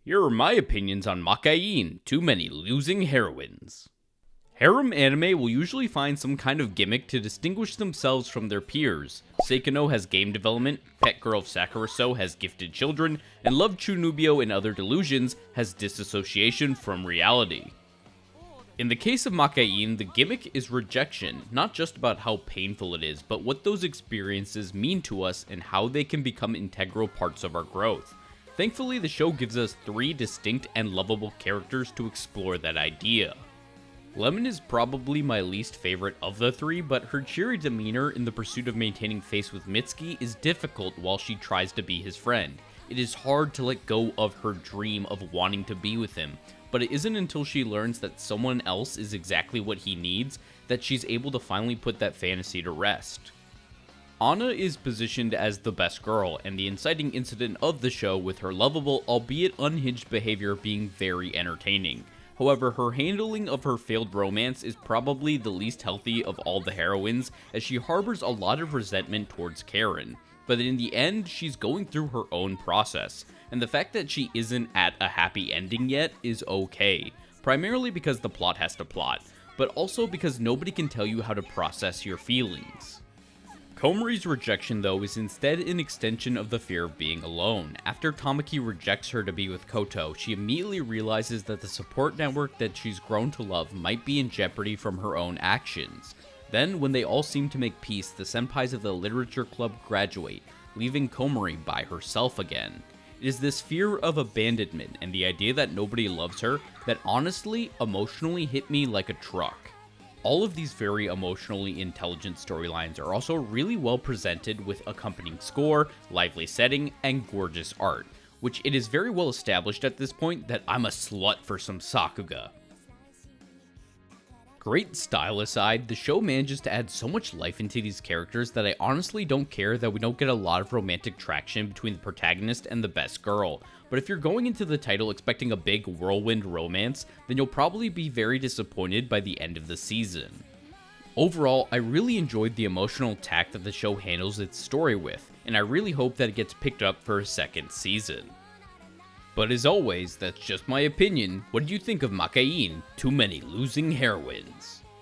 Here are my opinions on Makeine, Too Many Losing Heroines. Harem anime will usually find some kind of gimmick to distinguish themselves from their peers. Seikano has game development, Pet Girl of Sakuraso has gifted children, and Love Chunubyo and Other Delusions has disassociation from reality. In the case of Makeine, the gimmick is rejection, not just about how painful it is, but what those experiences mean to us and how they can become integral parts of our growth. Thankfully, the show gives us 3 distinct and lovable characters to explore that idea. Lemon is probably my least favorite of the 3, but her cheery demeanor in the pursuit of maintaining face with Mitsuki is difficult while she tries to be his friend. It is hard to let go of her dream of wanting to be with him, but it isn't until she learns that someone else is exactly what he needs that she's able to finally put that fantasy to rest. Anna is positioned as the best girl, and the inciting incident of the show with her lovable, albeit unhinged behavior being very entertaining. However, her handling of her failed romance is probably the least healthy of all the heroines, as she harbors a lot of resentment towards Karen. But in the end, she's going through her own process, and the fact that she isn't at a happy ending yet is okay, primarily because the plot has to plot, but also because nobody can tell you how to process your feelings. Komori's rejection, though, is instead an extension of the fear of being alone. After Tamaki rejects her to be with Koto, she immediately realizes that the support network that she's grown to love might be in jeopardy from her own actions. Then, when they all seem to make peace, the senpais of the literature club graduate, leaving Komori by herself again. It is this fear of abandonment and the idea that nobody loves her that honestly, emotionally hit me like a truck. All of these very emotionally intelligent storylines are also really well presented with accompanying score, lively setting, and gorgeous art, which it is very well established at this point that I'm a slut for some Sakuga. Great style aside, the show manages to add so much life into these characters that I honestly don't care that we don't get a lot of romantic traction between the protagonist and the best girl. But if you're going into the title expecting a big whirlwind romance, then you'll probably be very disappointed by the end of the season. Overall, I really enjoyed the emotional tact that the show handles its story with, and I really hope that it gets picked up for a second season. But as always, that's just my opinion. What do you think of Makeine, Too Many Losing Heroines?